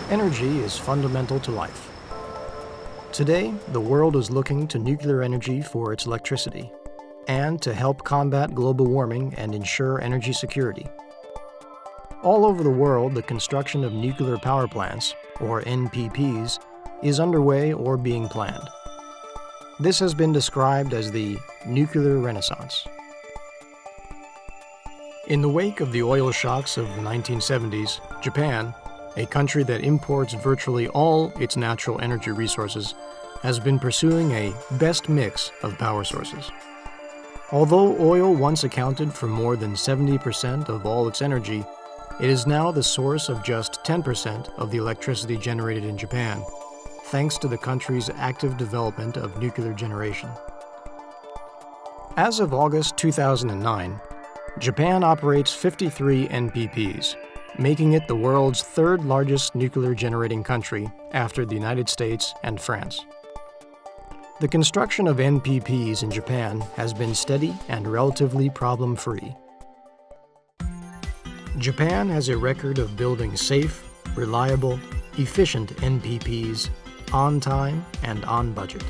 Energy is fundamental to life. Today, the world is looking to nuclear energy for its electricity and to help combat global warming and ensure energy security. All over the world, the construction of nuclear power plants, or NPPs, is underway or being planned. This has been described as the nuclear renaissance. In the wake of the oil shocks of the 1970s, Japan, a country that imports virtually all its natural energy resources, has been pursuing a best mix of power sources. Although oil once accounted for more than 70% of all its energy, it is now the source of just 10% of the electricity generated in Japan, thanks to the country's active development of nuclear generation. As of August 2009, Japan operates 53 NPPs, making it the world's third largest nuclear generating country after the United States and France. The construction of NPPs in Japan has been steady and relatively problem-free. Japan has a record of building safe, reliable, efficient NPPs on time and on budget.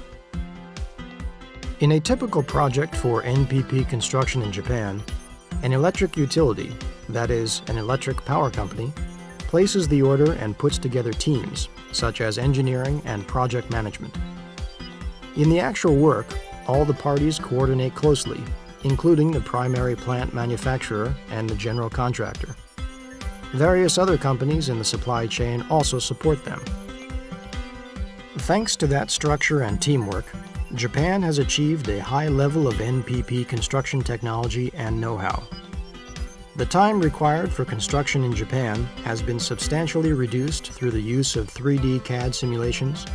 In a typical project for NPP construction in Japan, an electric utility, that is, an electric power company, places the order and puts together teams, such as engineering and project management. In the actual work, all the parties coordinate closely, including the primary plant manufacturer and the general contractor. Various other companies in the supply chain also support them. Thanks to that structure and teamwork, Japan has achieved a high level of NPP construction technology and know-how. The time required for construction in Japan has been substantially reduced through the use of 3D CAD simulations,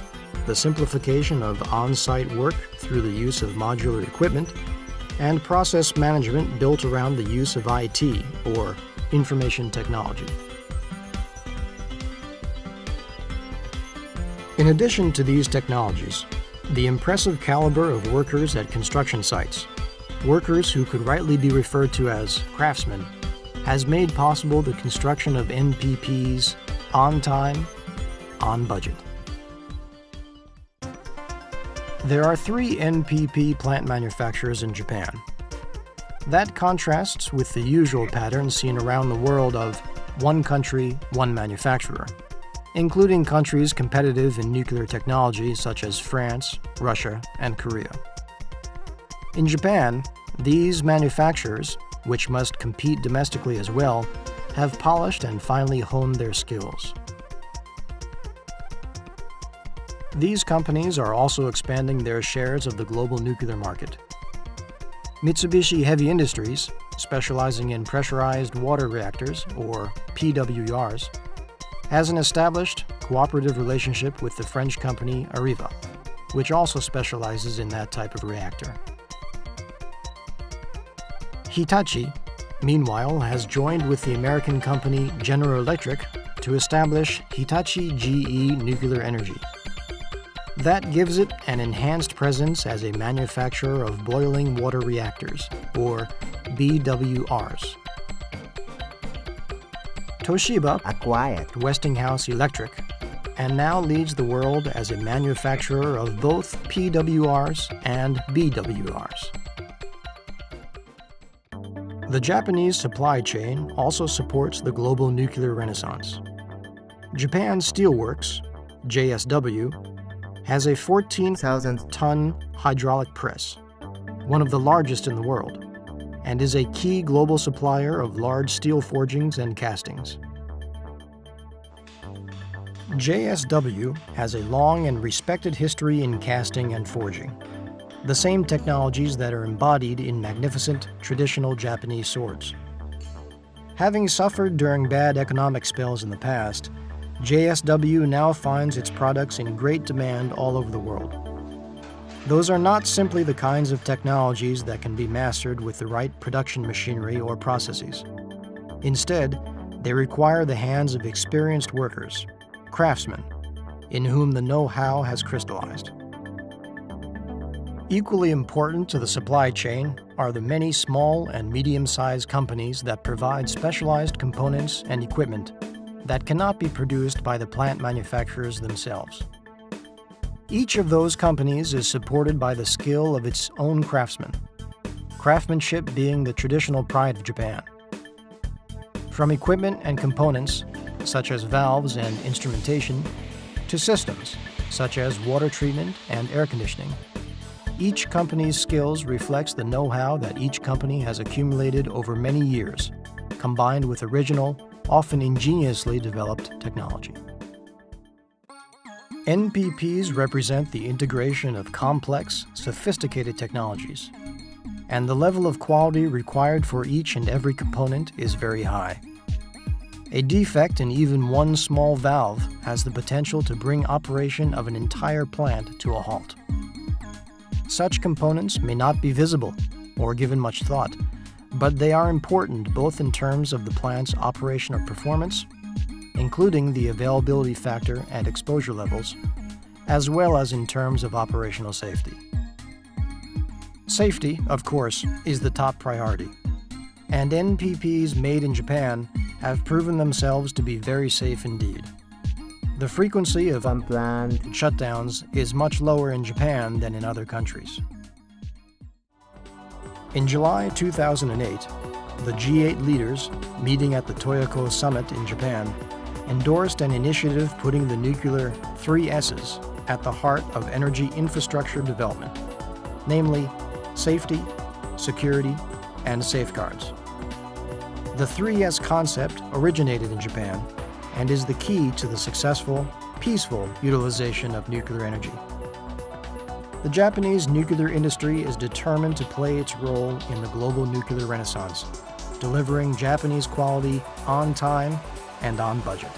the simplification of on-site work through the use of modular equipment, and process management built around the use of IT, or information technology. In addition to these technologies, the impressive caliber of workers at construction sites, workers who could rightly be referred to as craftsmen, has made possible the construction of NPPs on time, on budget. There are 3 NPP plant manufacturers in Japan. That contrasts with the usual pattern seen around the world of one country, one manufacturer, including countries competitive in nuclear technology such as France, Russia, and Korea. In Japan, these manufacturers, which must compete domestically as well, have polished and finally honed their skills. These companies are also expanding their shares of the global nuclear market. Mitsubishi Heavy Industries, specializing in pressurized water reactors, or PWRs, has an established cooperative relationship with the French company Areva, which also specializes in that type of reactor. Hitachi, meanwhile, has joined with the American company General Electric to establish Hitachi GE Nuclear Energy. That gives it an enhanced presence as a manufacturer of boiling water reactors, or BWRs. Toshiba acquired Westinghouse Electric and now leads the world as a manufacturer of both PWRs and BWRs. The Japanese supply chain also supports the global nuclear renaissance. Japan Steel Works, JSW, has a 14,000-ton hydraulic press, one of the largest in the world, and is a key global supplier of large steel forgings and castings. JSW has a long and respected history in casting and forging, the same technologies that are embodied in magnificent traditional Japanese swords. Having suffered during bad economic spells in the past, JSW now finds its products in great demand all over the world. Those are not simply the kinds of technologies that can be mastered with the right production machinery or processes. Instead, they require the hands of experienced workers, craftsmen, in whom the know-how has crystallized. Equally important to the supply chain are the many small and medium-sized companies that provide specialized components and equipment that cannot be produced by the plant manufacturers themselves. Each of those companies is supported by the skill of its own craftsmen, craftsmanship being the traditional pride of Japan. From equipment and components, such as valves and instrumentation, to systems, such as water treatment and air conditioning, each company's skills reflects the know-how that each company has accumulated over many years, combined with original, often ingeniously developed technology. NPPs represent the integration of complex, sophisticated technologies, and the level of quality required for each and every component is very high. A defect in even one small valve has the potential to bring operation of an entire plant to a halt. Such components may not be visible or given much thought, but they are important both in terms of the plant's operational performance, including the availability factor and exposure levels, as well as in terms of operational safety. Safety, of course, is the top priority, and NPPs made in Japan have proven themselves to be very safe indeed. The frequency of unplanned shutdowns is much lower in Japan than in other countries. In July 2008, the G8 leaders, meeting at the Toyoko Summit in Japan, endorsed an initiative putting the nuclear 3 S's at the heart of energy infrastructure development, namely safety, security, and safeguards. The 3S concept originated in Japan and is the key to the successful, peaceful utilization of nuclear energy. The Japanese nuclear industry is determined to play its role in the global nuclear renaissance, delivering Japanese quality on time and on budget.